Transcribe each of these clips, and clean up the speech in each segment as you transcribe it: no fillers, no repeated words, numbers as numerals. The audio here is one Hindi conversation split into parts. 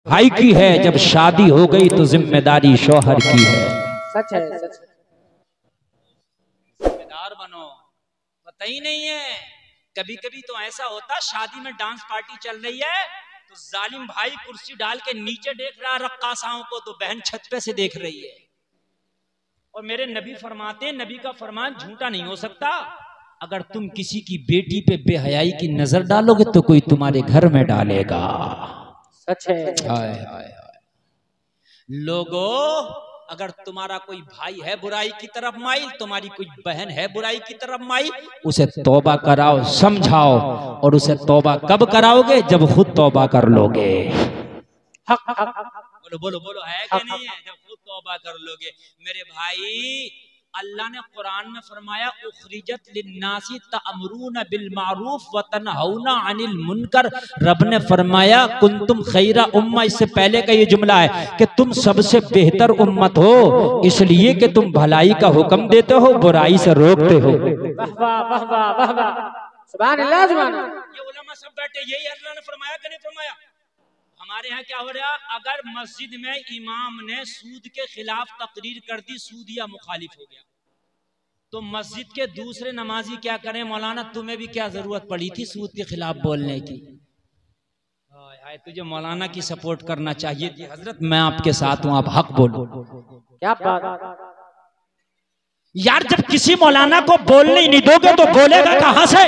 भाई की है, जब शादी हो गई तो जिम्मेदारी शौहर की है। सच है, सच है। जिम्मेदार बनो, पता ही नहीं है। कभी कभी तो ऐसा होता, शादी में डांस पार्टी चल रही है तो जालिम भाई कुर्सी डाल के नीचे देख रहा रक्कासाओं को, तो बहन छत पे से देख रही है। और मेरे नबी फरमाते, नबी का फरमान झूठा नहीं हो सकता, अगर तुम किसी की बेटी पे बेहयाई की नजर डालोगे तो कोई तुम्हारे घर में डालेगा। सच है। हाय हाय हाय। लोगो, अगर तुम्हारा कोई भाई है बुराई की तरफ माइल, तुम्हारी कोई बहन है बुराई की तरफ माइल, उसे तौबा कराओ, समझाओ। और उसे तौबा कब कराओगे? जब खुद तौबा कर लोगे। बोलो बोलो बोलो, है कि नहीं है? जब खुद तौबा कर लोगे। मेरे भाई, अल्लाह ने कुरान में फरमाया, उखरिजत लिन्नासी तअमरून बिल मारूफ व तनहौना अनिल मुनकर। रब ने फरमाया कुंतुम खैरा उम्मा, इससे पहले का ये जुमला है कि तुम सबसे बेहतर उम्मत हो, इसलिए कि तुम भलाई का हुक्म देते हो, बुराई से रोकते हो। सुभान अल्लाह, सुभान अल्लाह। ये उलमा सब बैठे, यही अल्लाह ने फरमाया कि नहीं फरमाया? हमारे यहाँ क्या हो रहा, अगर मस्जिद में इमाम ने सूद के खिलाफ तकरीर कर दी, सूदिया मुखालिफ हो गया, तो मस्जिद के दूसरे नमाजी क्या करें? मौलाना तुम्हें भी क्या जरूरत पड़ी थी सूद के खिलाफ बोलने की? हाय, तुझे मौलाना की सपोर्ट करना चाहिए थी। हजरत मैं आपके साथ हूं, आप हक बोलो। क्या बात। यार, जब किसी मौलाना को बोलने ही नहीं दोगे तो बोलेगा कहां से?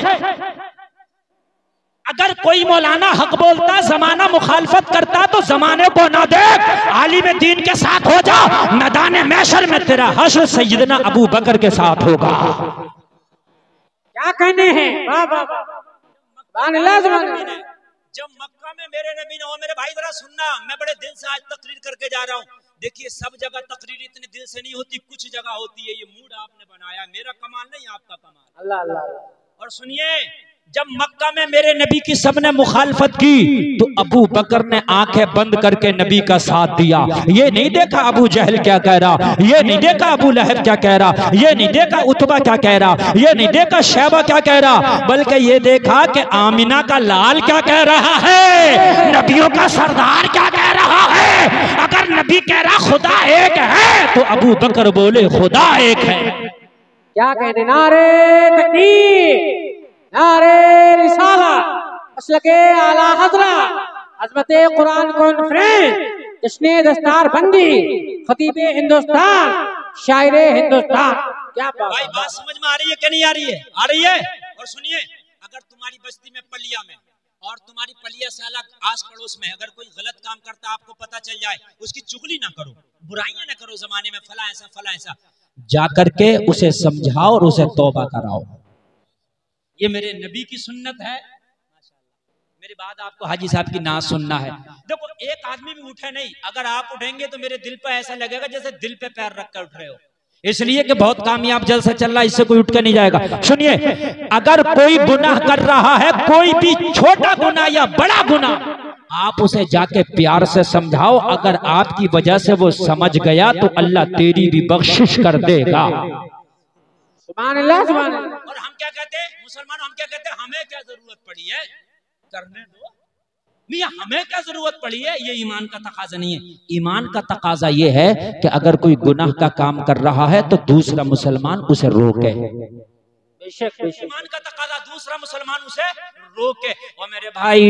अगर कोई मौलाना हक बोलता, जमाना मुखालफत करता, तो जमाने को ना देख, आलिम दीन के साथ हो जा। मैदान महशर में तेरा हश्र सैयदना अबू बकर के साथ होगा। क्या कहने हैं? वाह वाह वाह। जब मक्का में मेरे नबी ने, मेरे भाई जरा सुनना, मैं बड़े दिल से आज तकरीर करके जा रहा हूँ। देखिए, सब जगह तकरीर इतने दिल से नहीं होती, कुछ जगह होती है। ये मूड आपने बनाया, मेरा कमाल नहीं, आपका कमाल। अल्लाह अल्लाह। और सुनिए, जब मक्का में मेरे नबी की सबने मुखालफत की तो अबू बकर ने आंखें बंद करके नबी का साथ दिया। ये नहीं देखा अबू जहल क्या कह रहा, ये नहीं देखा अबू लहब क्या कह रहा, ये नहीं देखा उतबा क्या कह रहा, ये नहीं देखा शैबा क्या कह रहा, बल्कि ये देखा कि आमिना का लाल क्या कह रहा है, नबियों का सरदार क्या कह रहा है। अगर नबी कह रहा खुदा एक है तो अबू बकर बोले खुदा एक है। क्या कहने? नारे तकबीर, नारे रिसाला, मसलके आला हज़रा, अज़मते कुरान कॉन्फ्रेंस, जश्ने दस्तार बंदी, खतीबे हिंदुस्तान, शायरे हिंदुस्तान। क्या भाई, बात समझ में आ रही है कि नहीं आ रही है? आ रही है। और सुनिए, अगर तुम्हारी बस्ती में पलिया में और तुम्हारी पलिया से अलग आस पड़ोस में अगर कोई गलत काम करता आपको पता चल जाए, उसकी चुगली ना करो, बुराइयां ना करो, जमाने में फला ऐसा फला ऐसा, जा करके उसे समझाओ और उसे तौबा कराओ। ये मेरे नबी की सुन्नत है। मेरी बात आपको हाजी साहब की ना सुनना है। देखो, एक आदमी भी उठे नहीं, अगर आप उठेंगे तो मेरे दिल पे ऐसा लगेगा जैसे दिल पे पैर रख कर उठ रहे हो, इसलिए कि बहुत कामयाब जलसा चल रहा है, इससे कोई उठ के नहीं जाएगा। सुनिए, अगर कोई गुनाह कर रहा है, कोई भी छोटा गुनाह या बड़ा गुनाह, आप उसे जाके प्यार से समझाओ। अगर आपकी वजह से वो समझ गया तो अल्लाह तेरी भी बख्शिश कर देगा। सुभान अल्लाह, सुभान अल्लाह। और हम क्या कहते हैं मुसलमान, हम क्या कहते हैं, हमें क्या जरूरत पड़ी है, करने दो मियां, हमें क्या जरूरत पड़ी है। ये ईमान का तकाजा नहीं है। ईमान का तकाजा ये है कि अगर कोई गुनाह का काम कर रहा है तो दूसरा मुसलमान उसे रोके। ईमान का तकाजा दूसरा मुसलमान उसे रोके। और मेरे भाई,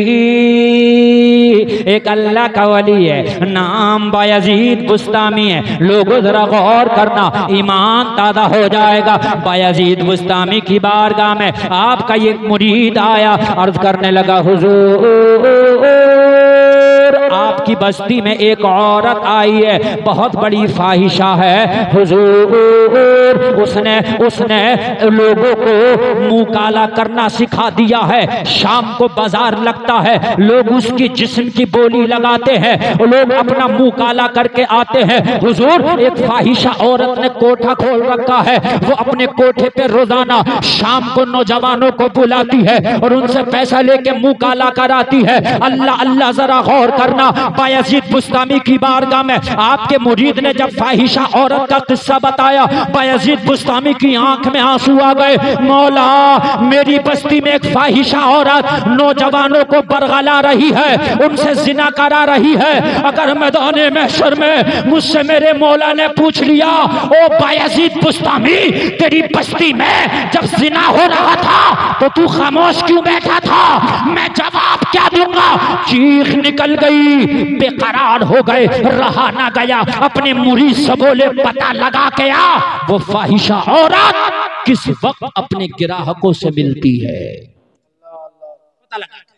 एक अल्लाह का वली है, नाम बायजीद बुस्तामी है। लोगों जरा गौर करना, ईमान ताज़ा हो जाएगा। बायजीद बुस्तामी की बारगाह में आपका ये मुरीद आया, अर्ज करने लगा, हुजूर आपकी बस्ती में एक औरत आई है, बहुत बड़ी फाहिशा है हुजूर, उसने लोगों को मुंह काला करना सिखा दिया है। शाम को बाजार लगता है, लोग उसकी जिस्म की बोली लगाते हैं, लोग अपना मुंह काला करके आते हैं। हुजूर, एक फाहिशा औरत ने कोठा खोल रखा है, वो अपने कोठे पे रोजाना शाम को नौजवानों को बुलाती है और उनसे पैसा लेके मुंह काला कराती है। अल्लाह अल्लाह, जरा गौर करना, बायजीद बुस्तामी की बारगाह में आपके मुरीद ने जब फाहिशा औरत का किस्सा बताया, बायजीद बुस्तामी की आंख में आंसू आ गए। मौला, मेरी बस्ती में एक फाहिशा औरत नौजवानों को बरगला रही है, उनसे जिना करा रही है। अगर मैदाने महशर में मुझसे मेरे मौला ने पूछ लिया, ओ बायजीद बुस्तामी, तेरी बस्ती में जब जिना हो रहा था तो तू खामोश क्यों बैठा था, मैं जवाब क्या दूंगा? चीख निकल गई, बेकरार हो गए, रहा ना गया। अपने मुरीद से बोले, पता लगा के आ, वो फाहिशा औरत किस वक्त अपने ग्राहकों से मिलती है। पता लगा के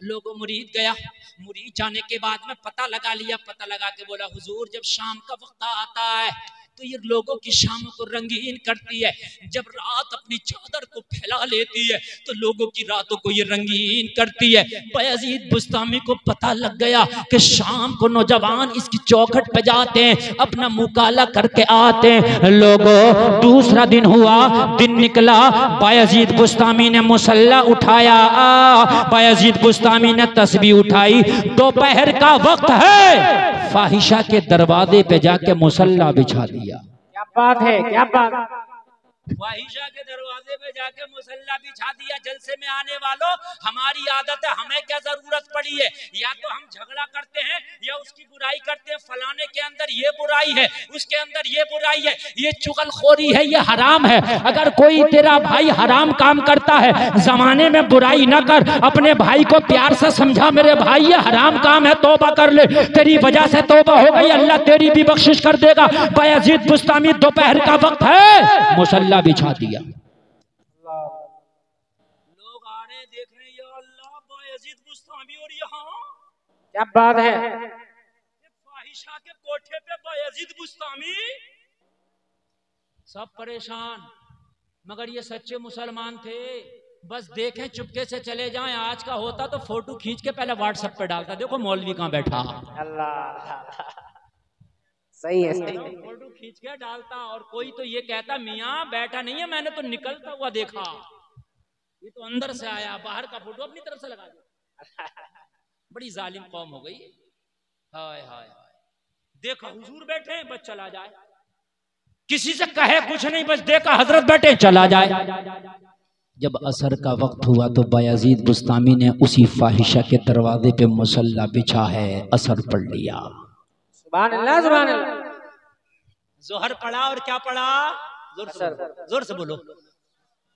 लोगों मुरीद गया, मुरीद जाने के बाद में पता लगा लिया, पता लगा के बोला, हुजूर जब शाम का वक्त आता है तो ये लोगों की शाम को रंगीन करती है, जब रात अपनी चादर को फैला लेती है तो लोगों की रातों को ये रंगीन करती है। बायजीद बुस्तामी को पता लग गया कि शाम को नौजवान इसकी चौखट पे जाते हैं, अपना मुकाला करके आते हैं। लोगों, दूसरा दिन हुआ, दिन निकला, बायजीद बुस्तामी ने मुसल्ला उठाया, बायजीद बुस्तामी ने तस्बीह उठाई, दोपहर का वक्त है, फाहिशा के दरवाजे पे जाके मुसल्ला बिछा दिया। क्या बात है, क्या बात। फाहिशा के दरवाजे पे जाके मुसल्ला बिछा दिया। जलसे में आने वालों, हमारी आदत है, हमें क्या जरूरत पड़ी है, या तो हम झगड़ा करते हैं या उसकी बुराई करते हैं। फलाने के अंदर ये बुराई है, उसके अंदर ये बुराई है, ये चुगलखोरी है, ये हराम है। अगर कोई तेरा भाई हराम काम करता है, जमाने में बुराई न कर, अपने भाई को प्यार से समझा, मेरे भाई ये हराम काम है, तौबा कर ले, तेरी वजह से तौबा हो गई, अल्लाह तेरी भी बख्शिश कर देगा। बायजीद बुस्तामी, दोपहर का वक्त है, मुसल्ला बिछा दिया। लोग आ रहे देख रहे, या अल्लाह, बायजीद बुस्तामी और यहाँ क्या बात है। फाहिशा के कोठे पे बायजीद बुस्तामी, सब परेशान। मगर ये सच्चे मुसलमान थे, बस देखें चुपके से चले जाएं। आज का होता तो फोटो खींच के पहले व्हाट्सएप पे डालता, देखो मौलवी कहाँ बैठा। अल्लाह, सही है, सही है। फोटो खींच के डालता, और कोई तो ये कहता, मियाँ बैठा नहीं है, मैंने तो निकलता हुआ देखा, ये तो अंदर से आया, बाहर का फोटो अपनी तरफ से लगा दिया। बड़ी जालिम कौम हो गई। हाय हाय हाय, देखा हुजूर बैठे हैं, बस चला जाए, किसी से कहे कुछ नहीं, बस देखा हजरत बैठे, चला जाए। जब असर का वक्त हुआ तो बायजीद बुस्तामी ने उसी फाहिशा के दरवाजे पे मुसल्ला बिछा है, असर पढ़ लिया। सुभान अल्लाह, सुभान अल्लाह। जोहर पढ़ा, और क्या पढ़ा, जोर से बोलो,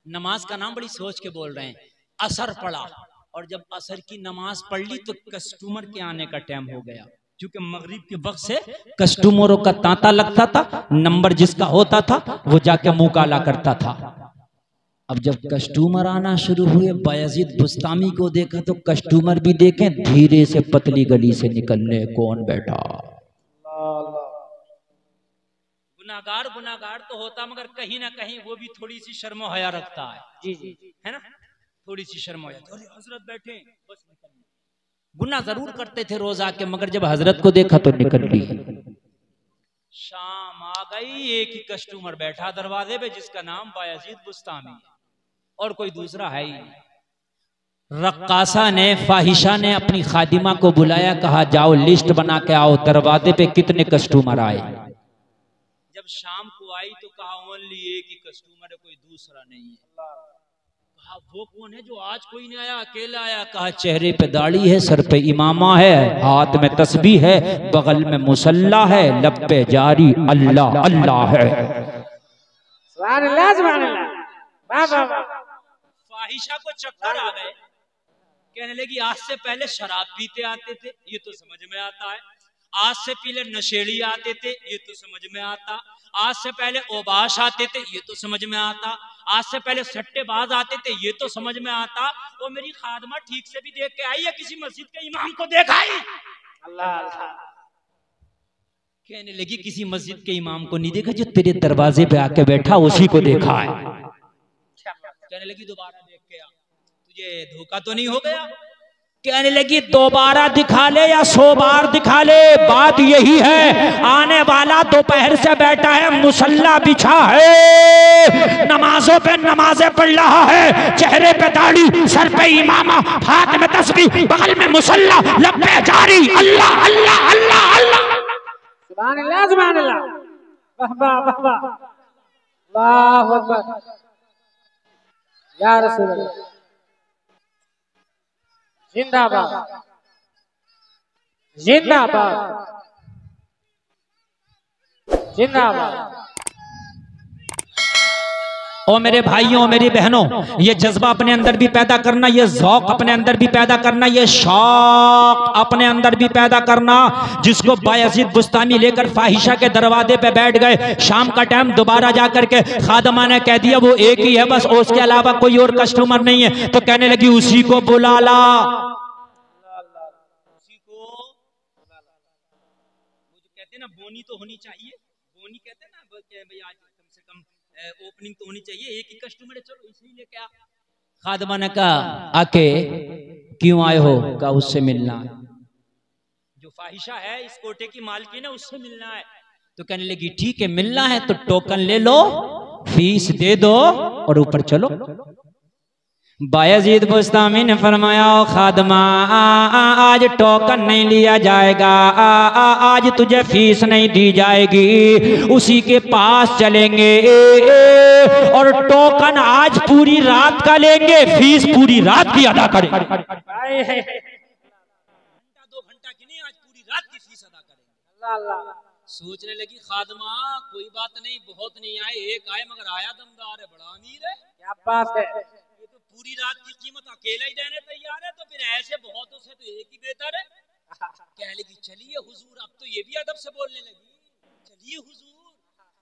नमाज का नाम बड़ी सोच के बोल रहे हैं। असर पढ़ा, और जब असर की नमाज पढ़ ली तो कस्टमर के आने का टाइम हो गया, क्योंकि मगरिब के वक्त से कस्टमरों का तांता लगता था, नंबर जिसका होता था वो जाके मुंह काला करता था। अब जब कस्टमर आना शुरू हुए, बायजीद बुस्तामी को देखा तो कस्टमर भी देखें, धीरे से पतली गली से निकलने, कौन बैठा। गुनाहगार गुनाहगार तो होता, मगर कहीं ना कहीं वो भी थोड़ी सी शर्म हया रखता है। जी जी, है ना, थोड़ी सी शर्म हया। अरे हजरत बैठे, बस निकलने। गुनाह जरूर करते थे रोजा के, मगर जब हजरत को देखा तो निकल ली। शाम आ गई, एक ही कस्टमर बैठा दरवाजे पे, जिसका नाम बायजीद बुस्तामी है, और कोई दूसरा है ही। रक्कासा ने, फाहिशा ने अपनी खादिमा को बुलाया, कहा जाओ लिस्ट बना के आओ, दरवाजे पे कितने कस्टमर आए। जब शाम को आई तो कहा ओनली एक ही कस्टमर है, कोई दूसरा नहीं है। कहा वो कौन है जो आज कोई नहीं आया, अकेला आया। कहा चेहरे पे दाढ़ी है, सर पे इमामा है, हाथ में तस्बीह है, बगल में मुसल्ला है, लब पे जारी अल्लाह अल्लाह है। सुभान अल्लाह, सुभान अल्लाह, वाह वाह वाह। फाहिशा को चक्कर आ गए, कहने लगी आज से पहले शराब पीते आते थे, ये तो समझ में आता है। आज से पहले नशेड़ी आते थे, ये तो समझ में आता। आज से पहले ओबाश आते थे, ये तो समझ में आता। आज से पहले सट्टेबाज आते थे, ये तो समझ में आता। वो मेरी खादमा ठीक से भी देख के आई या किसी मस्जिद के इमाम को देख आई? अल्लाह अल्लाह। कहने लगी किसी मस्जिद के इमाम को नहीं देखा, जो तेरे दरवाजे पे आके बैठा उसी को देखा है। कहने लगी दोबारा देख के आ, तुझे धोखा तो नहीं हो गया? कहने लगी दोबारा दिखा ले या 100 बार दिखा ले, बात यही है आने वाला दोपहर से बैठा है, मुसल्ला बिछा है, नमाजों पे नमाजें पढ़ रहा है, चेहरे पे दाढ़ी, सर पे इमामा, हाथ में तस्बीह, बगल में मुसल्ला, लब पे जारी, अल्लाह अल्लाह अल्लाह अल्लाह। सुभान अल्लाह सुभान अल्लाह, वाह वाह वाह वाह, अल्लाहु अकबर या रसूल अल्लाह, जिंदाबाद जिंदाबाद जिंदाबाद। ओ मेरे भाइयों मेरी बहनों, ये जज्बा अपने अंदर भी पैदा करना, ये ज़ौक़ अपने अंदर भी पैदा करना, ये शौक़ अपने अंदर भी पैदा करना। जिसको बायज़ीद बुस्तामी लेकर फाहिशा के दरवाजे पे बैठ गए, शाम का टाइम दोबारा जा करके खादमा ने कह दिया वो एक ही है बस, उसके अलावा कोई और कस्टमर नहीं है, तो कहने लगी उसी को बुला ला, उसी को वो जो कहते हैं ना बोनी तो होनी चाहिए, बोनी कहते हैं ना भाई आज कम से कम ओपनिंग तो होनी चाहिए, एक ही कस्टमर है, चलो इसीलिए क्या। खादमा ने कहा आके क्यों आए हो, कहा उससे मिलना है, जो फाहिशा है इस कोटे की मालकिन है उससे मिलना है। तो कहने लगी ठीक है मिलना है तो टोकन ले लो, फीस दे दो और ऊपर चलो। बायज़ीद बुस्तामी ने फरमाया खादमा आज टोकन नहीं लिया जाएगा, आज तुझे फीस नहीं दी जाएगी, उसी के पास चलेंगे और टोकन आज पूरी रात का लेंगे, फीस पूरी रात की अदा करेंगे। घंटा 2 घंटा की नहीं, आज पूरी रात की फीस अदा करेंगे। अल्लाह। सोचने लगी खादमा कोई बात नहीं, बहुत नहीं आए, एक आए मगर आया दमदार है, बड़ा अमीर है, क्या बात है, पूरी रात की कीमत अकेला ही देने तैयार है, तो फिर ऐसे बहुतों से तो एक ही बेहतर है। कहने लगी चलिए हुजूर, अब तो ये भी अदब से बोलने लगी, चलिए हुजूर।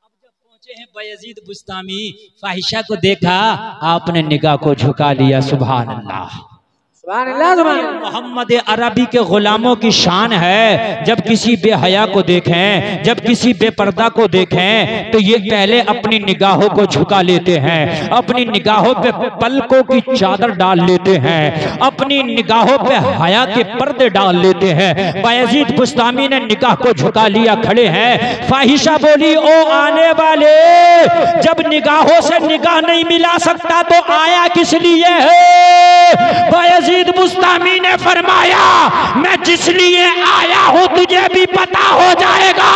अब जब पहुंचे हैं बायज़ीद बुस्तामी, फाहिशा को देखा, आपने निगाह को झुका लिया, सुभान अल्लाह सुभान अल्लाह सुभान अल्लाह। मोहम्मद अरबी के गुलामों की शान है, जब किसी बेहया को देखें, जब किसी बेपर्दा को देखें तो ये पहले अपनी निगाहों को झुका लेते हैं, अपनी निगाहों पे पलकों की चादर डाल लेते हैं, अपनी निगाहों पे हया के पर्दे डाल लेते हैं। बायज़ीद बुस्तामी ने निगाह को झुका लिया, खड़े हैं। फाहिशा बोली ओ आने वाले, जब निगाहों से निगाह नहीं मिला सकता तो आया किस लिए है? बायज़ीद बुस्तामी ने फरमाया मैं जिस लिए आया हूं तुझे भी पता हो जाएगा,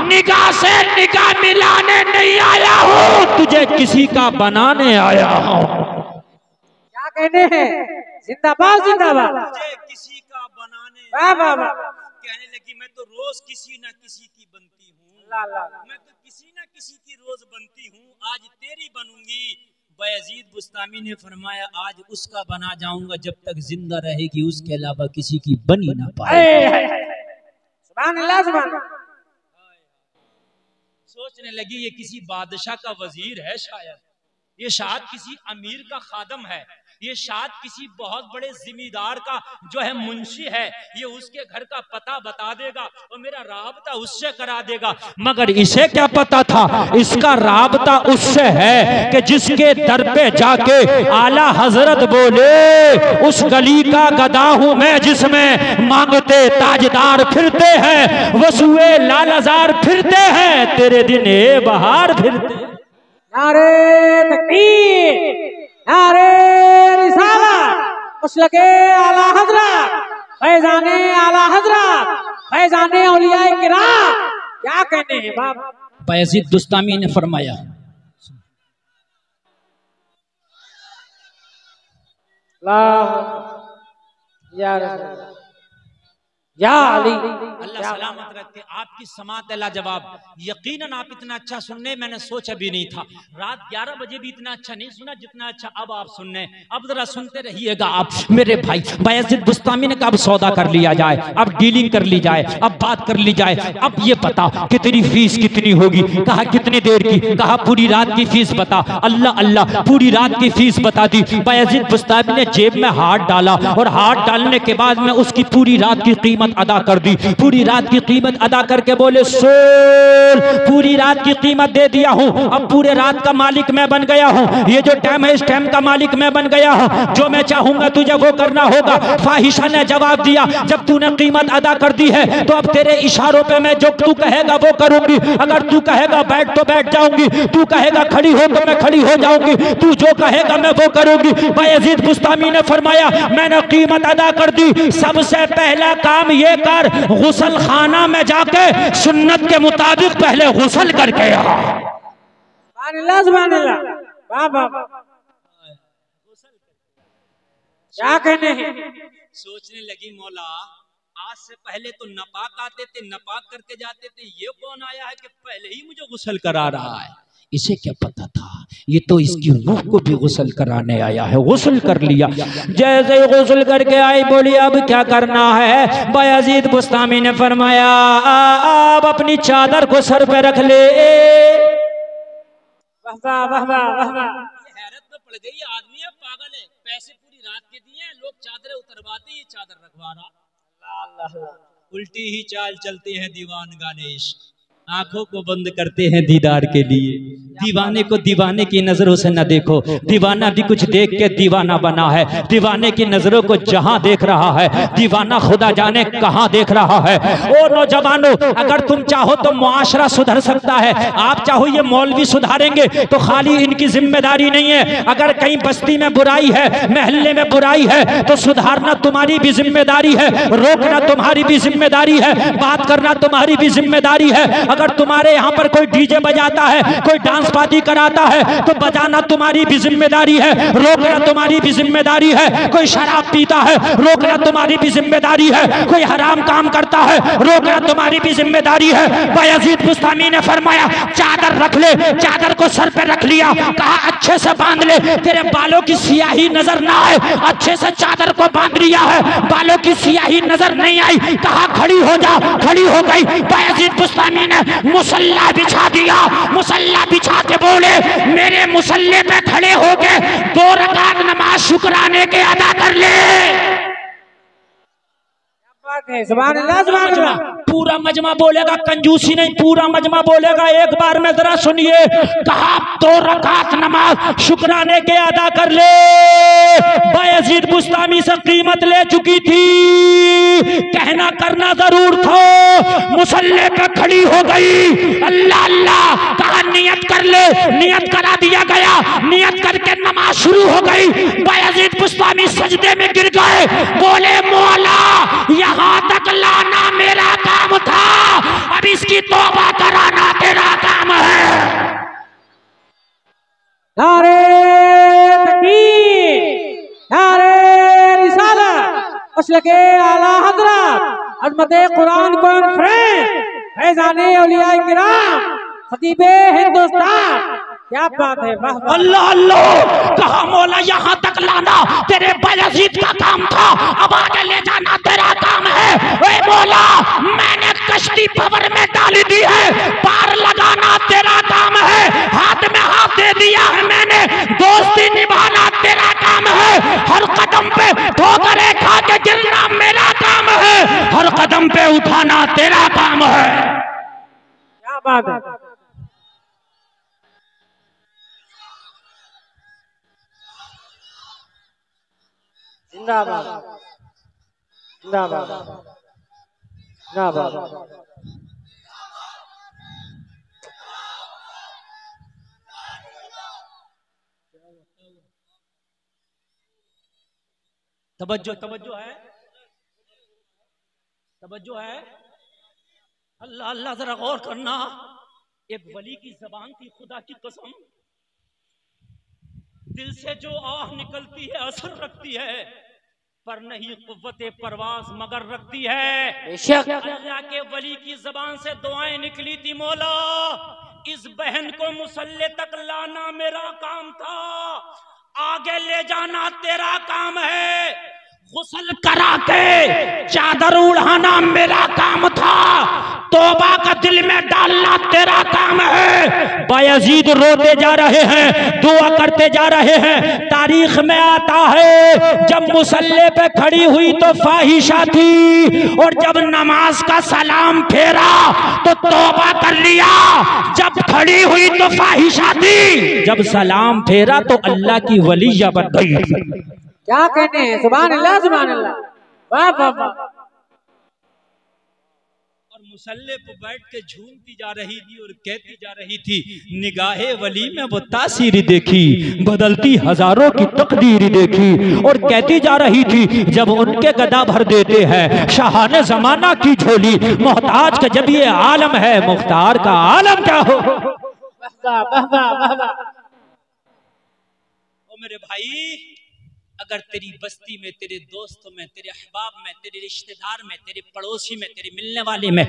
निगाह से निगाह मिलाने नहीं आया हूं, तुझे किसी का बनाने आया हूं। क्या कहने हैं, जिंदाबाद जिंदाबाद, मुझे किसी का बनाने। वाह वाह वाह। कहने लगी मैं तो रोज किसी न किसी की बनती हूँ, मैं तो किसी न किसी की रोज बनती हूँ, आज तेरी बनूंगी। बायज़ीद बुस्तामी ने फरमाया आज उसका बना जाऊंगा जब तक जिंदा रहेगी, उसके अलावा किसी की बनी ना पाए। सुभान अल्लाह सुभान अल्लाह। सोचने लगी ये किसी बादशाह का वजीर है, शायद ये शायद किसी अमीर का खादम है, ये शायद किसी बहुत बड़े जिम्मेदार का जो है मुंशी है, ये उसके घर का पता बता देगा और मेरा राबता उससे करा देगा। मगर इसे क्या पता था इसका राबता उससे है कि जिसके दर पे जाके आला हजरत बोले उस गली का गदा हूं मैं जिसमें मांगते ताजदार फिरते हैं, वसूए लालजार फिरते हैं, तेरे दिन ए बहार फिरते। नारे तकबीर, नारे रिसालत, मसलके आला हजरत, फैजाने आला हजरत, फैजाने औलिया किराम। क्या कहने हैं बाप। बायज़ीद बुस्तामी ने फरमाया या रसूल या अली, अल्लाह सलामत रखे। आपकी समात लाजवाब, यकीनन आप इतना अच्छा सुनने मैंने सोचा भी नहीं था। रात 11 बजे भी इतना अच्छा नहीं सुना जितना अच्छा अब आप सुनने। अब जरा सुनते रहिएगा आप मेरे भाई। बायज़ीद बुस्तामी ने कहा अब सौदा कर लिया जाए, अब डीलिंग कर ली जाए, अब बात कर ली जाए, अब ये बता कि तेरी फीस कितनी होगी। कहा कितनी देर की, कहा पूरी रात की फीस बता। अल्लाह अल्लाह, पूरी रात की फीस बता दी। बायज़ीद बुस्तामी ने जेब में हाथ डाला और हाथ डालने के बाद में उसकी पूरी रात की कीमत अदा कर दी। पूरी पूरी रात की कीमत अदा करके बोले सोल, पूरी रात की कीमत दे दिया हूँ, अब पूरे रात का मालिक मैं बन गया हूँ, ये जो टाइम है इस टाइम का मालिक मैं बन गया हूँ, जो मैं चाहूंगा तुझे वो करना होगा। फाहिशा ने जवाब दिया, जब तूने कीमत अदा कर दी है तो अब तेरे इशारों पे मैं जो तू कहेगा वो करूंगी, अगर तू कहेगा बैठ तो बैठ जाऊंगी, तू कहेगा खड़ी हो तो मैं खड़ी हो जाऊंगी, तू जो कहेगा मैं वो करूंगी। बायजीद बुस्तामी ने फरमाया मैंने कीमत अदा कर दी, सबसे पहला काम ये कर, गुसल खाना में जाके सुन्नत के मुताबिक पहले गुसल करके आ। क्या कहने हैं? सोचने लगी मौला आज से पहले तो नपाक आते थे, नपाक करके जाते थे, ये कौन आया है कि पहले ही मुझे गुसल करा रहा है? इसे क्या पता था, ये तो इसकी रूह को भी गुसल कराने आया है। गुसल कर लिया, जैसे ही गुसल करके आई बोली अब क्या करना है? बायजीद बुस्तामी ने फरमाया अब अपनी चादर को सर पे रख ले। वाह वाह वाह वाह वाह। हैरत में पड़ गई, आदमी है पागल है, पैसे पूरी रात के दिए हैं, लोग चादरें उतरवाते ये चादर रखवा रहा। उल्टी ही चाल चलते हैं दीवान गानेश, आंखों को बंद करते हैं दीदार के लिए। दीवाने को दीवाने की नजरों से न देखो, दीवाना भी कुछ देख के दीवाना बना है। दीवाने की नजरों को जहां देख रहा है, दीवाना खुदा जाने कहां देख रहा है। ओ नौजवानों, अगर तुम चाहो तो मुआशरा सुधर सकता है, आप चाहो ये मौलवी सुधारेंगे तो खाली इनकी जिम्मेदारी नहीं है। अगर कहीं बस्ती में बुराई है, महल्ले में बुराई है तो सुधारना तुम्हारी भी जिम्मेदारी है, रोकना तुम्हारी भी जिम्मेदारी है, बात करना तुम्हारी भी जिम्मेदारी है। अगर तुम्हारे यहाँ पर कोई डीजे बजाता है, कोई डांस पार्टी कराता है तो बजाना तुम्हारी भी जिम्मेदारी है, रोकना तुम्हारी भी जिम्मेदारी है। कोई शराब पीता है, रोकना तुम्हारी भी जिम्मेदारी है। कोई हराम काम करता है, रोकना तुम्हारी भी जिम्मेदारी है। बायजीद बुस्तामी ने फरमाया चादर रख ले, चादर को सर पे रख लिया, कहा अच्छे से बांध ले, तेरे बालों की सियाही नजर ना आए। अच्छे से चादर को बांध लिया है, बालों की सियाही नजर नहीं आई, कहा खड़ी हो जा, खड़ी हो गई। बायजीद बुस्तामी ने मुसल्ला बिछा दिया, मुसल्ला बिछा के बोले मेरे मुसल्ले पे खड़े होके 2 रकात नमाज शुक्राने के अदा कर ले। सुभान अल्लाह, सुभान अल्लाह। पूरा मजमा बोलेगा, कंजूसी नहीं, पूरा मजमा बोलेगा। एक बार में जरा सुनिए, कहा 2 रकात नमाज शुक्राने के अदा कर ले। बायजीद बुस्तामी से कीमत ले चुकी थी, कहना करना जरूर था। मुसल्ले पे खड़ी हो गई, अल्लाह अल्लाह कहा नियत कर ले, नियत करा दिया गया, नियत करके नमाज शुरू हो गई। बायजीद बुस्तामी सजदे में गिर गए, बोले मौला यहाँ तक लाना मेरा काम था, अब इसकी तौबा कराना तेरा काम है। नारे तकबीर, नारे रिसालत, मसलके आला हज़रत, अज़मते कुरान कॉन्फ्रेंस, फैज़ाने औलिया किराम, खतीबे हिंदुस्तान। क्या बात है, वाह अल्लाह अल्लाह। कहा मौला यहाँ तक लाना तेरे बायजीद का काम था, अब आगे ले जाना तेरा काम है। ए मौला मैंने कश्ती भंवर में डाल दी है, पार लगाना तेरा काम है। हाथ में हाथ दे दिया है मैंने, दोस्ती निभाना तेरा काम है। हर कदम पे ठोकरें खा के गिरना मेरा काम है, हर कदम पे उठाना तेरा काम है। क्या बात है। जिंदाबाद, जिंदाबाद, जिंदाबाद। तवज्जो तवज्जो है, तवज्जो है। अल्लाह अल्लाह, जरा गौर करना। एक वली की जबान थी, खुदा की कसम, दिल से जो आह निकलती है असर रखती है, पर नहीं कुव्वते परवाज मगर रखती है। अल्लाह के वली की जबान से दुआएं निकली थी, मौला इस बहन को मुसल्ले तक लाना मेरा काम था, आगे ले जाना तेरा काम है। गुस्ल करा के चादर उड़ाना मेरा काम था, तौबा का दिल में डालना तेरा क्या काम है? बायजीद रोते जा रहे हैं, दुआ करते जा रहे हैं। तारीख में आता है जब मुसल्ले पे खड़ी हुई तो फाहिशा थी, और जब नमाज का सलाम फेरा तो तौबा कर लिया। जब खड़ी हुई तो फाहिशा थी, जब सलाम फेरा तो अल्लाह की वलिया बन गई। क्या कहते हैं? सुभान अल्लाह, सुभान अल्लाह, वाह वाह वाह। और मुसल्ले पर बैठ के झूमती जा रही थी और कहती जा रही थी, निगाहे वली में वो तासीर देखी, बदलती हजारों की तकदीर देखी, और कहती जा रही थी जब उनके गदा भर देते हैं शाहाने जमाना की झोली, मोहताज का जब ये आलम है, मुख्तार का आलम क्या हो। वाह वाह वाह वाह। ओ मेरे भाई, अगर तेरी बस्ती में, तेरे दोस्तों में, तेरे अहबाब में, तेरे रिश्तेदार में, तेरे पड़ोसी में, तेरे मिलने वाले में,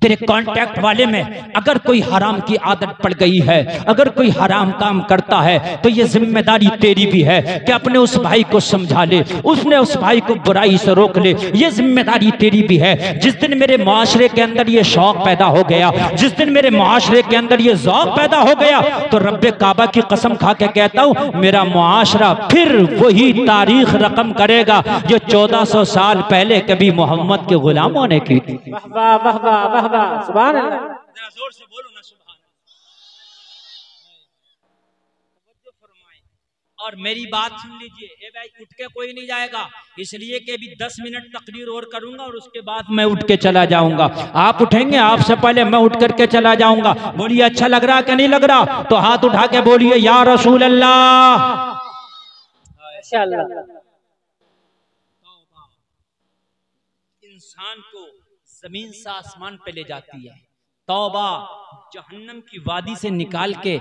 तेरे कांटेक्ट वाले में अगर कोई हराम की आदत पड़ गई है, अगर कोई हराम काम करता है, तो ये जिम्मेदारी तेरी भी है कि अपने उस भाई को समझा ले, उसने उस भाई को बुराई से रोक ले। ये जिम्मेदारी तेरी भी है। जिस दिन मेरे माशरे के अंदर ये शौक पैदा हो गया, जिस दिन मेरे माशरे के अंदर ये ज़ौक़ पैदा हो गया, तो रब्बे काबा की कसम खा के कहता हूँ, मेरा मुआशरा फिर वही तारीख रकम करेगा जो 1400 साल पहले कभी मोहम्मद के गुलामों ने की थी। वाह वाह वाह वाह वाह, सुभान अल्लाह। जरा जोर से बोलो ना, सुभान। और मेरी बात सुन लीजिए, ए भाई उठ के कोई नहीं जाएगा, इसलिए कि अभी 10 मिनट तकरीर और करूंगा और उसके बाद मैं उठ के चला जाऊंगा। आप उठेंगे, आपसे पहले मैं उठ करके चला जाऊंगा। बोलिए अच्छा लग रहा कि नहीं लग रहा? तो हाथ उठा के बोलिए या रसूल अल्लाह। इंसान को जमीन से आसमान पे ले जाती है। तौबा जहन्नम की वादी से निकाल के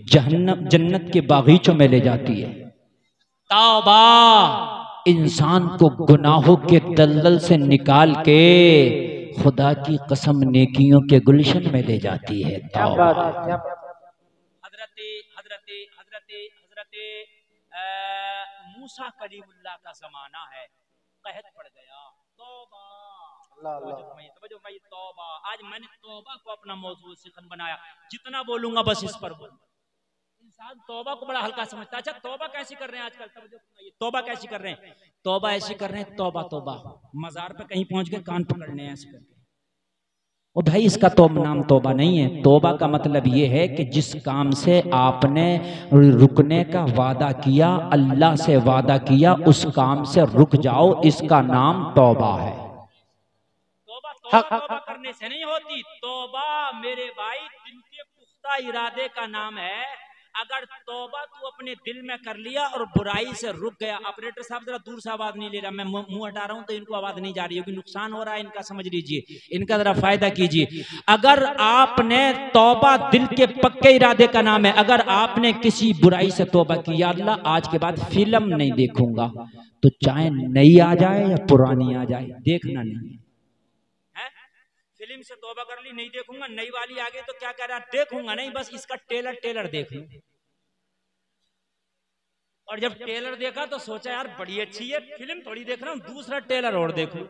जहन्नम जन्नत के बागीचों में ले जाती है। तौबा इंसान को गुनाहों के दलदल से निकाल के खुदा की कसम नेकियों के गुलशन में ले जाती है। तौबा हजरते मूसा कलीमुल्लाह का जमाना है, कहत पड़ गया। तौबा तौबा, आज मैंने तौबा को अपना मौजूद सिखन बनाया। जितना बोलूंगा बस इस पर बोलूंगा। इंसान तौबा को बड़ा हल्का समझता है। अच्छा तौबा कैसी कर रहे हैं आजकल? तौबा कैसी कर रहे हैं? तौबा ऐसी कर रहे हैं, तौबा तौबा मजार पे कहीं पहुंच गए कान पकड़ने हैं ऐसे करके। ओ भाई, इसका तो नाम तौबा नहीं है। तौबा का मतलब ये है कि जिस काम से आपने रुकने का वादा किया, अल्लाह से वादा किया, उस काम से रुक जाओ, इसका नाम तौबा है। तौबा करने से नहीं होती। तौबा मेरे भाई दिल के पुख्ता इरादे का नाम है। अगर तौबा तू अपने दिल में कर लिया और बुराई से रुक गया। ऑपरेटर साहब जरा दूर से आवाज नहीं ले रहा, मैं मुंह हटा रहा हूं तो इनको आवाज नहीं जा रही होगी, नुकसान हो रहा है इनका, समझ लीजिए, इनका जरा फायदा कीजिए। अगर आपने तौबा दिल के पक्के इरादे का नाम है। अगर आपने किसी बुराई से तौबा की, या अल्लाह आज के बाद फिल्म नहीं देखूंगा, तो चाहे नई आ जाए या पुरानी आ जाए, देखना नहीं। फिल्म से तौबा कर ली, नहीं देखूंगा, नई वाली आ गई तो क्या कह रहा, देखूंगा नहीं, बस इसका टेलर देख लूं। और जब टेलर देखा तो सोचा यार बड़ी अच्छी है फिल्म, थोड़ी देख रहा हूं, दूसरा टेलर और देखूं।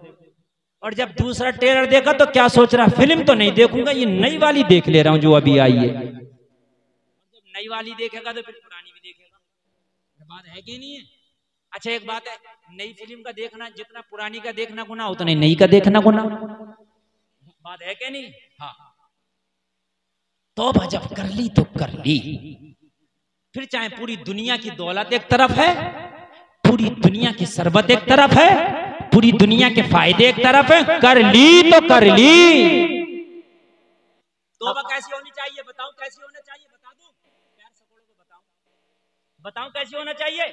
और जब दूसरा टेलर देखा तो क्या सोच रहा, फिल्म तो नहीं देखूंगा, ये नई वाली देख ले रहा हूं जो अभी आई है। जब नई वाली देखेगा तो फिर पुरानी भी देखेगा। बात है कि नहीं है? अच्छा एक बात है, नई फिल्म का देखना जितना पुरानी का देखना गुनाह, उतना नई का देखना गुनाह। बात है क्या नहीं? हाँ। तौबा जब कर ली तो कर ली। फिर चाहे पूरी दुनिया की दौलत एक तरफ है, पूरी दुनिया की सरबत एक तरफ है, पूरी दुनिया के फायदे एक तरफ है, कर ली तो कर ली। तौबा कैसी होनी चाहिए बताओ? कैसी होना चाहिए बता दूं? प्यार से बोलो तो बताओ कैसी होना चाहिए?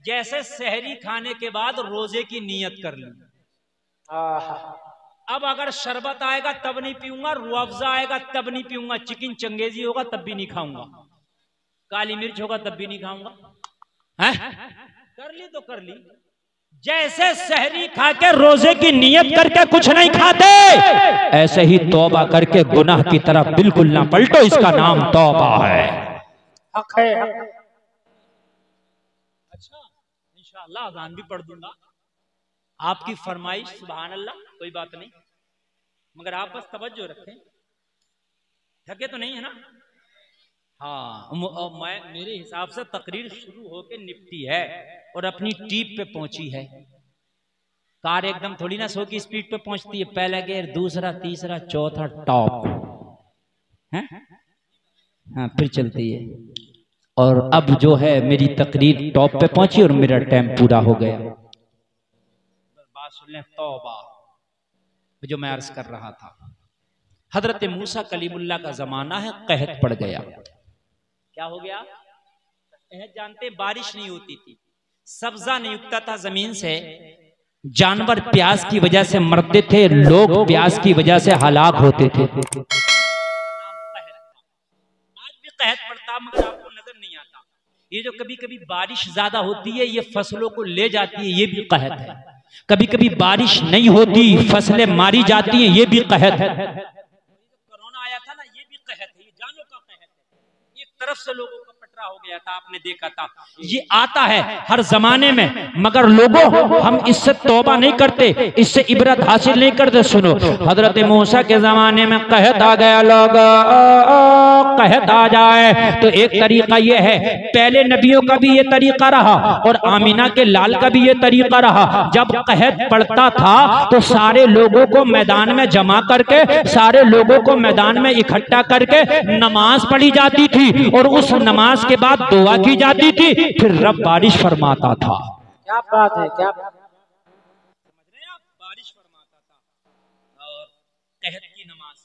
जैसे सहरी खाने के बाद रोजे की नियत कर ली। अब अगर शरबत आएगा तब नहीं पीऊंगा, रुअफ़ज़ा आएगा तब नहीं पीऊंगा, चिकन चंगेजी होगा तब भी नहीं खाऊंगा, काली मिर्च होगा तब भी नहीं खाऊंगा। कर ली तो कर ली। जैसे सहरी खा के रोजे की नियत करके कुछ नहीं खाते, ऐसे ही तौबा करके गुनाह की तरफ बिल्कुल ना पलटो, इसका नाम तौबा है। अच्छा इंशाअल्लाह अज़ान भी पढ़ दूंगा, आपकी फरमाइश। सुभान अल्लाह, कोई बात नहीं, मगर आप बस तवज्जो रखें। थके तो नहीं है ना? हाँ, मेरे हिसाब से तकरीर शुरू होके निपटी है और अपनी टीप पे पहुंची है। कार एकदम थोड़ी ना 100 की स्पीड पे पहुंचती है, पहला गियर, दूसरा, तीसरा, चौथा, टॉप है, हाँ फिर चलती है। और अब जो है मेरी तकरीर टॉप पे पहुंची और मेरा टाइम पूरा हो गया। बात सुन लें, तौबा जो मैं अर्ज कर रहा था, हजरत मूसा कलीमुल्लाह का जमाना है, कहत पड़ गया। क्या हो गया? कहत जानते, बारिश नहीं होती थी, सब्जा नहीं उगता था जमीन से, जानवर प्यास की वजह से मरते थे, लोग प्यास की वजह से हलाक होते थे। आज भी कहत पड़ता मगर आपको नजर नहीं आता। ये जो कभी कभी बारिश ज्यादा होती है, ये फसलों को ले जाती है, ये भी कहत है। कभी कभी बारिश नहीं होती, फसलें मारी जाती हैं, ये भी कहत है। कोरोना आया था ना, ये भी कहत है, ये जानों का कहत है। एक तरफ से लोगों का पटरा हो गया था, आपने देखा था। ये आता है हर जमाने में, मगर लोगों हम इससे तौबा नहीं करते, इससे इबरत हासिल नहीं करते। सुनो, हजरत मूसा के जमाने में कहत आ गया, लोग कहत आ जाए तो एक तरीका ये है, पहले नबियों का भी ये तरीका रहा और आमीना के लाल का भी ये तरीका रहा। जब कहत पड़ता था तो सारे लोगों को मैदान में जमा करके, सारे लोगों को मैदान में इकट्ठा करके नमाज पढ़ी जाती थी और उस नमाज के बाद दुआ की जाती थी, फिर रब बारिश फरमाता था। क्या बात है, क्या समझ रहे हैं आप? बारिश फरमाता था। और कहत की नमाज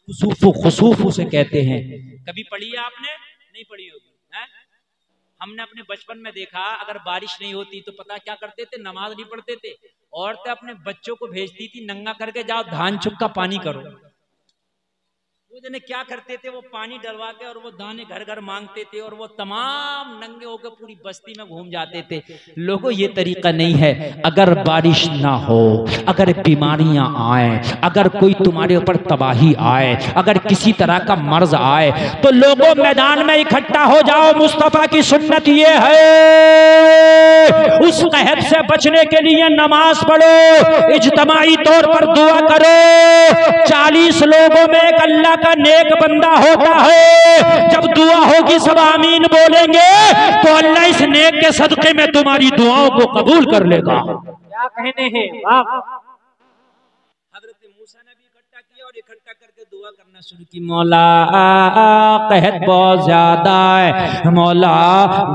कुसूफ खुसूफ उसे कहते हैं। कभी पढ़ी है आपने? नहीं पढ़ी होगी है? हमने अपने बचपन में देखा, अगर बारिश नहीं होती तो पता क्या करते थे? नमाज नहीं पढ़ते थे, औरतें अपने बच्चों को भेजती थी, नंगा करके जाओ धान चुक का पानी करो। वो जने क्या करते थे, वो पानी डलवा के और वो दाने घर घर मांगते थे और वो तमाम नंगे होकर पूरी बस्ती में घूम जाते थे। लोगों, ये तरीका नहीं है। अगर बारिश ना हो, अगर बीमारियां आए, अगर कोई तुम्हारे ऊपर तबाही आए, अगर किसी तरह का मर्ज आए, तो लोगों मैदान में इकट्ठा हो जाओ। मुस्तफा की सुन्नत ये है, उस कहत से बचने के लिए नमाज पढ़ो, इज्तिमाई तौर पर दुआ करो। 40 लोगों में एक अल्लाह का नेक बंदा होता है, जब दुआ होगी सब आमीन बोलेंगे तो अल्लाह इस नेक के सदके में तुम्हारी दुआओं को कबूल कर लेगा। क्या कहने हैं, वाह। हजरत मूसा ने भी इकट्ठा किया और इकट्ठा करके दुआ करना शुरू की। मौला कहत बहुत ज्यादा है, मौला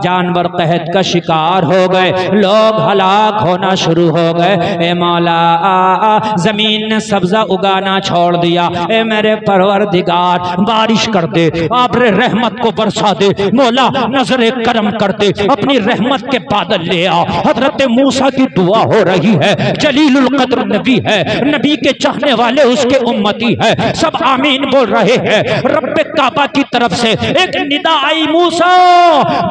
जानवर कहत का शिकार हो गए, लोग हलाक होना शुरू हो गए। ए मौला जमीन ने सब्जा उगाना छोड़ दिया, ए मेरे परवरदिगार बारिश कर दे, आपने रहमत को बरसा दे, मौला नजरे करम कर दे, अपनी रहमत के बादल ले आ। हजरत मूसा की दुआ हो रही है, जलीलुल कद्र नबी है, नबी के चाहने वाले उसके उम्मती है, सब आमीन बोल रहे हैं। रब्बे काबा की तरफ से एक निदा आई, मूसा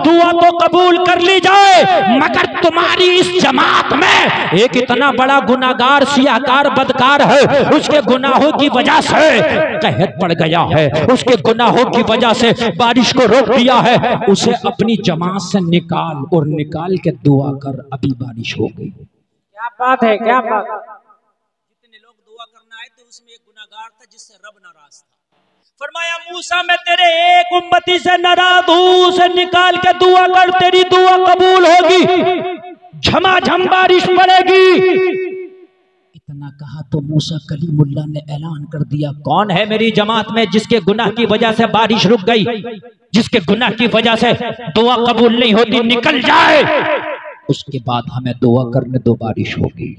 दुआ तो कबूल कर ली जाए, मगर तुम्हारी इस जमात में एक इतना बड़ा गुनाहगार सियाकार बदकार है, उसके गुनाहों की वजह से कहत पड़ गया है, उसके गुनाहों की वजह से बारिश को रोक दिया है, उसे अपनी जमात से निकाल और निकाल के दुआ कर, अभी बारिश हो गई। क्या बात है, क्या बात। जितने लोग दुआ करना आए थे उसमें एक गुनाहगार था जिससे रब नाराज था। फरमाया मूसा मैं तेरे एक उम्मती से नाराज हूं, उसे निकाल के दुआ कर, तेरी दुआ कबूल होगी, झमाझम बारिश पड़ेगी। इतना कहा तो मूसा कलीमुल्लाह ने ऐलान कर दिया, कौन है मेरी जमात में जिसके गुनाह की वजह से बारिश रुक गई, जिसके गुनाह की वजह से दुआ कबूल नहीं होती, निकल जाए, उसके बाद हमें दुआ करने दो, बारिश होगी।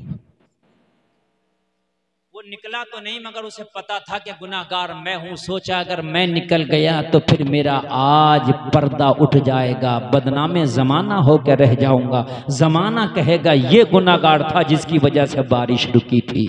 वो निकला तो नहीं, मगर उसे पता था कि गुनाहगार मैं हूं। सोचा अगर मैं निकल गया तो फिर मेरा आज पर्दा उठ जाएगा, बदनामे जमाना होकर रह जाऊंगा, जमाना कहेगा ये गुनाहगार था जिसकी वजह से बारिश रुकी थी।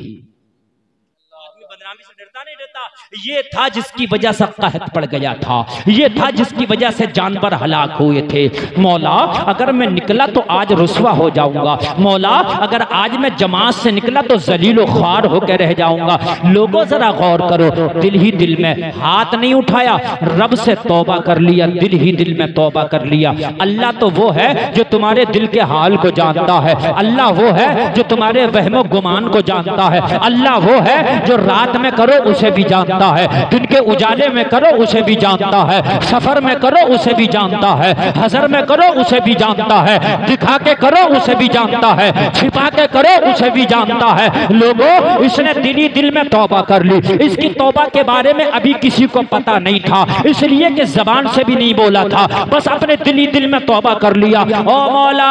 आदमी बदनामी से डरता नहीं डरता, ये था जिसकी वजह से कहत पड़ गया था, ये था जिसकी वजह से जानवर हलाक हुए थे। मौला अगर मैं निकला तो आज रुसवा हो जाऊंगा, मौला अगर आज मैं जमात से निकला तो जलीलो ख्वार होकर रह जाऊंगा। लोगों जरा गौर करो, दिल ही दिल में हाथ नहीं उठाया, रब से तौबा कर लिया, दिल ही दिल में तौबा कर लिया। अल्लाह तो वो है जो तुम्हारे दिल के हाल को जानता है, अल्लाह वो है जो तुम्हारे वहमो गुमान को जानता है, अल्लाह वो है जो रात में में करो उसे भी जानता है, दिन के उजाले में करो उसे भी जानता है, सफर में करो उसे भी जानता है, हजर में करो उसे भी जानता है, दिखा के करो उसे भी जानता है, छिपा के करो उसे भी जानता है। लोगों, इसने दिली दिल में तौबा कर ली। इसकी तौबा के बारे में अभी किसी को पता नहीं था, इसलिए कि जबान से भी नहीं बोला था, बस अपने दिली दिल में तौबा कर लिया। ओ मौला,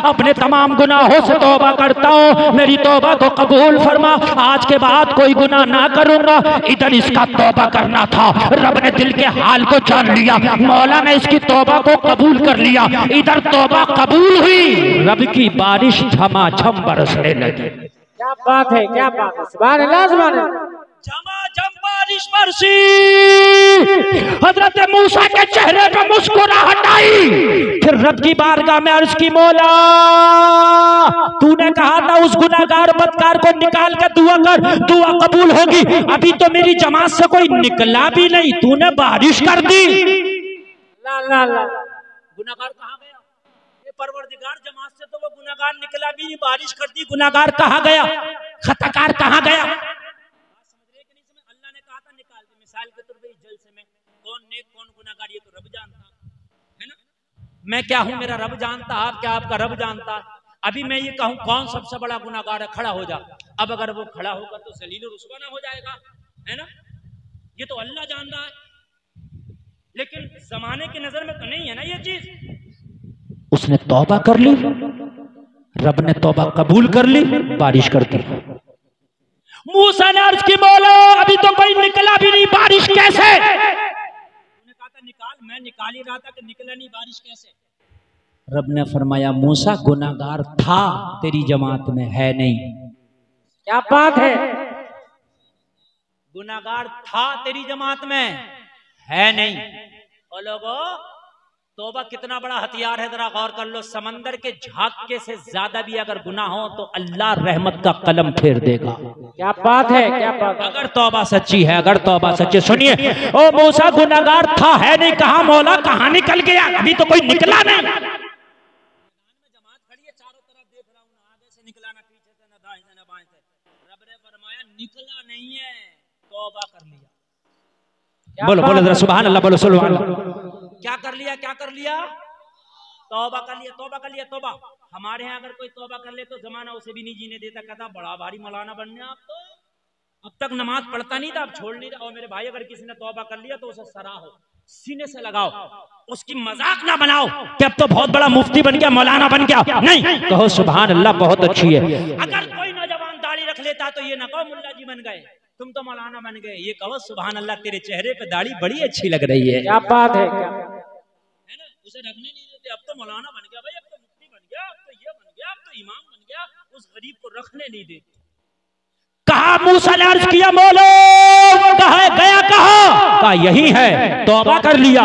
अपने तमाम गुनाहों से तौबा करता हूँ, मेरी तौबा को कबूल फरमा, आज के बाद कोई गुनाह ना करूंगा। इधर इसका तौबा करना था, रब ने दिल के हाल को जान लिया, मौला ने इसकी तौबा को कबूल कर लिया। इधर तौबा कबूल हुई, रब की बारिश झमाझम बरसने लगी। क्या बात है, क्या बात है, सुभान अल्लाह, सुभान अल्लाह। झमाझम बारिश बरसी, हजरत मूसा के चेहरे पर मुस्कुराहट आई। फिर रब की बारगाह में अर्ज की, मौला तूने कहा था उस गुनाहगार बदकार को निकाल के दुआ कर, दुआ कबूल होगी। अभी तो मेरी जमात से कोई निकला भी नहीं, तूने बारिश कर दी। ला ला ला, गुनाहगार कहाँ गया? ये परवरदिगार, जमात से तो वो गुनाहगार निकला भी नहीं, बारिश कर दी। गुनाहगार कहाँ गया? खताकार कहाँ गया? अल्लाह ने कहा था निकाल दे। मिसाल के तौर पे जल से में कौन नेक कौन गुनाहगार ये तो रब जानता है ना। मैं क्या हूँ, मेरा रब जानता, आप क्या, आपका रब जानता। अभी मैं ये कहूँ कौन सबसे बड़ा गुनाहगार है, खड़ा हो जा। अब अगर वो खड़ा होगा तो जलील और रुसवा ना हो जाएगा, है ना। ये तो अल्लाह जान रहा है, लेकिन जमाने की नजर में तो नहीं है ना ये चीज। उसने तौबा कर ली, रब ने तौबा कबूल कर ली, बारिश कर दी। मूसा ने अर्ज की, मौला अभी तो कोई निकला भी नहीं, बारिश कैसे? तूने कहा था निकाल, मैं निकाल ही रहा था कि निकला नहीं, बारिश कैसे? रब ने फरमाया, मूसा गुनाहगार था, तेरी जमात में है नहीं। क्या बात है, गुनाहगार था तेरी जमात में है नहीं। और लोगों, तौबा कितना बड़ा हथियार है, जरा गौर कर लो। समंदर के झाके से ज्यादा भी अगर गुनाह हो तो अल्लाह रहमत का कलम फेर देगा। क्या बात है, क्या बात है। अगर तौबा सच्ची है, अगर तौबा सच्ची। सुनिए, ओ मूसा गुनाहगार था, है नहीं, कहा मौला, कहां निकल गया? अभी तो कोई निकला नहीं। जमात खड़ी है, चारों तरफ देख रहा हूं, ना आगे से निकला, ना पीछे से, ना दाएं से, ना बाएं से। रब ने फरमाया निकला नहीं है, तौबा कर लिया। बोलो बोलो जरा सुभान अल्लाह, बोलो सुभान अल्लाह। क्या कर लिया, क्या कर लिया? तौबा कर लिया, तौबा कर लिया। तौबा हमारे यहाँ अगर कोई तौबा कर ले तो जमाना उसे भी नहीं जीने देता, कहता बड़ा भारी मौलाना बनने आप तो, अब तक नमाज पढ़ता नहीं था, अब छोड़ नहीं रहा। और मेरे भाई, अगर किसी ने तौबा कर लिया तो उसे सराहो, सीने से लगाओ, उसकी मजाक ना बनाओ कि अब तो बहुत बड़ा मुफ्ती बन गया, मौलाना बन गया। नहीं, कहो सुभान अल्लाह, बहुत अच्छी है। अगर कोई नौजवान दाढ़ी रख लेता तो ये ना कहो मुल्ला जी बन गए, तुम तो मौलाना बन गए। ये कहो सुभान अल्लाह, तेरे चेहरे पे दाढ़ी बड़ी अच्छी लग रही है। क्या बात है, क्या है ना। उसे रखने नहीं देते, अब तो मौलाना बन गया भाई, अब तो मुफ्ती बन गया, अब तो ये बन गया, अब तो इमाम बन गया। उस गरीब को रखने नहीं देते। कहा मूसा ने अर्ज किया, मौला कहा गया, कहा यही है, तौबा कर लिया।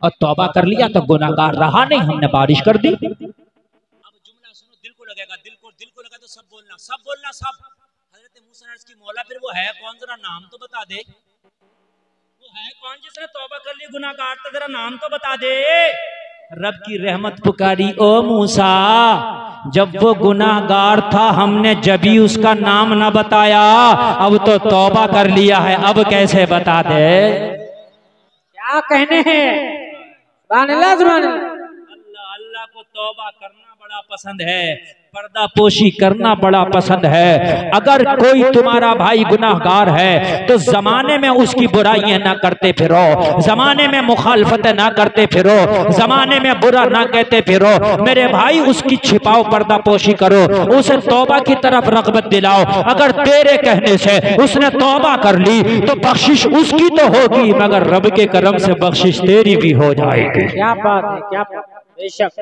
और तौबा कर लिया तो गुनाहगार रहा नहीं, हमने बारिश कर दी। अब जुमला सुनो, दिल को लगेगा, दिल को लगा तो सब बोलना, सब बोलना, सब। हजरत मूसा ने अर्ज की, मौला फिर वो है कौन, जरा नाम तो बता दे। वो है कौन जिसने तौबा कर ली, गुनाहगार, तो जरा नाम तो बता दे। रब की रहमत पुकारी, ओ मूसा जब वो गुनाहगार था हमने जभी उसका नाम न बताया, अब तो तौबा कर लिया है, अब कैसे बता दे? क्या कहने हैं। अल्लाह अल्लाह को तौबा करना बड़ा पसंद है, पर्दा पोशी करना बड़ा पसंद है। अगर कोई तुम्हारा भाई गुनाहगार है तो जमाने में उसकी बुराइयां ना करते फिरो, जमाने में मुखालफतें ना करते फिरो, जमाने में बुरा ना कहते फिरो। मेरे भाई, उसकी छिपाओ, पर्दा पोशी करो, उसे तौबा की तरफ रग़बत दिलाओ। अगर तेरे कहने से उसने तौबा कर ली तो बख्शिश उसकी तो होगी, मगर रब के करम से बख्शिश तेरी भी हो जाएगी। क्या बात है, क्या बात है, बेशक।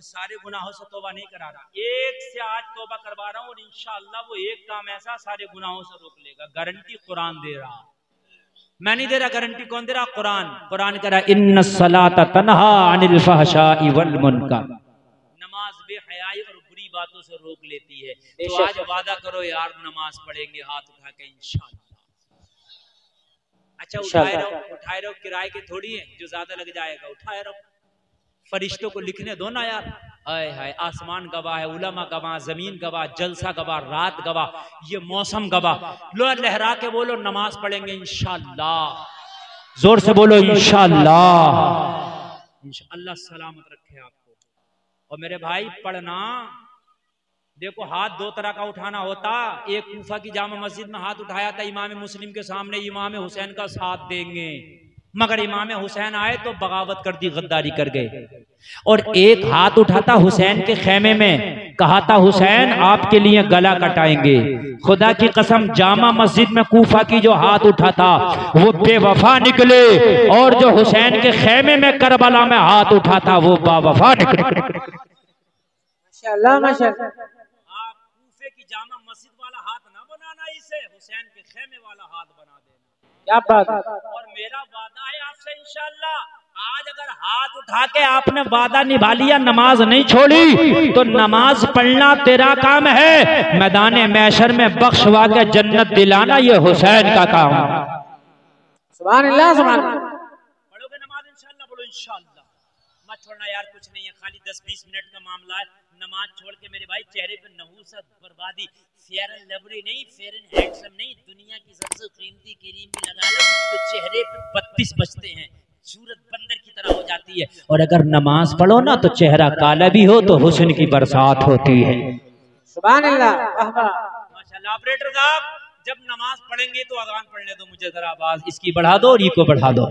सारे गुनाहों से तौबा नहीं करा रहा, एक से आज तौबा करवा रहा हूँ, और इंशाअल्लाह वो एक काम ऐसा सारे गुनाहों से रोक लेगा। गारंटी कुरान दे रहा, मैं नहीं दे रहा गारंटी। कौन दे रहा? कुरान। कुरान कह रहा इन्नस्सलाता तन्हा अनिल फहशाई वल मुनकर, नमाज बेहयाई और बुरी बातों से रोक लेती है। तो आज वादा करो यार, नमाज पढ़ेंगे हाथ उठा के इंशाअल्लाह। अच्छा उठाए रहो, किराए के थोड़ी है जो ज्यादा लग जाएगा, उठाए रहो। फरिश्तों को लिखने दो ना यार। हाय हाय, आसमान गवाह है, उलमा गवाह, जमीन गवाह, जलसा गवाह, रात गवाह, ये मौसम गवाह। लो लहरा के बोलो नमाज पढ़ेंगे इंशाअल्लाह, जोर से बोलो इंशाअल्लाह। इंशाअल्लाह सलामत रखे आपको। और मेरे भाई पढ़ना, देखो हाथ दो तरह का उठाना होता। एक कूफा की जामा मस्जिद में हाथ उठाया था इमाम मुस्लिम के सामने, इमाम हुसैन का साथ देंगे, मगर इमाम हुसैन आए तो बगावत कर दी, गद्दारी कर गए। और एक हाथ उठाता हुसैन के खेमे में, कहा था हुसैन आपके लिए गला कटाएंगे। खुदा की कसम जामा मस्जिद में कूफा की जो हाथ उठाता वो बेवफा निकले, और जो हुसैन के खेमे में करबला में हाथ उठाता वो बावफा निकले। माशाअल्लाह माशाअल्लाह। आप कूफे की जामा मस्जिद वाला हाथ ना बनाना, इसे हुसैन के खेमे वाला हाथ बना देना। क्या बात है। और मेरा वादा है आपसे इंशाअल्लाह, आज अगर हाथ उठा के आपने वादा निभा लिया, नमाज नहीं छोड़ी, तो नमाज पढ़ना तेरा काम है, मैदान मैशर में बख्शवा के जन्नत दिलाना ये हुसैन का काम। सुभान अल्लाह सुभान अल्लाह। पढ़ोगे नमाज इंशाअल्लाह, बोलो इंशाअल्लाह। मत छोड़ना यार, कुछ नहीं है, खाली 10-20 मिनट का मामला है। नमाज छोड़ के मेरे भाई चेहरे पे नहूसत, बर्बादी, फेयर एंड लवली नहीं, फेयर एंड हैंडसम नहीं, दुनिया की सबसे कीमती क्रीम भी लगा लो तो चेहरे पे 32 बचते हैं, सूरत बंदर की तरह हो जाती है। और अगर नमाज पढ़ो ना तो चेहरा काला भी हो तो हुस्न की बरसात होती है। सुभान अल्लाह। माशाअल्लाह। ऑपरेटर साहब, जब नमाज पढ़ेंगे तो अजान पढ़ने दो मुझे जरा, आवाज इसकी बढ़ा दो और ये को बढ़ा दो।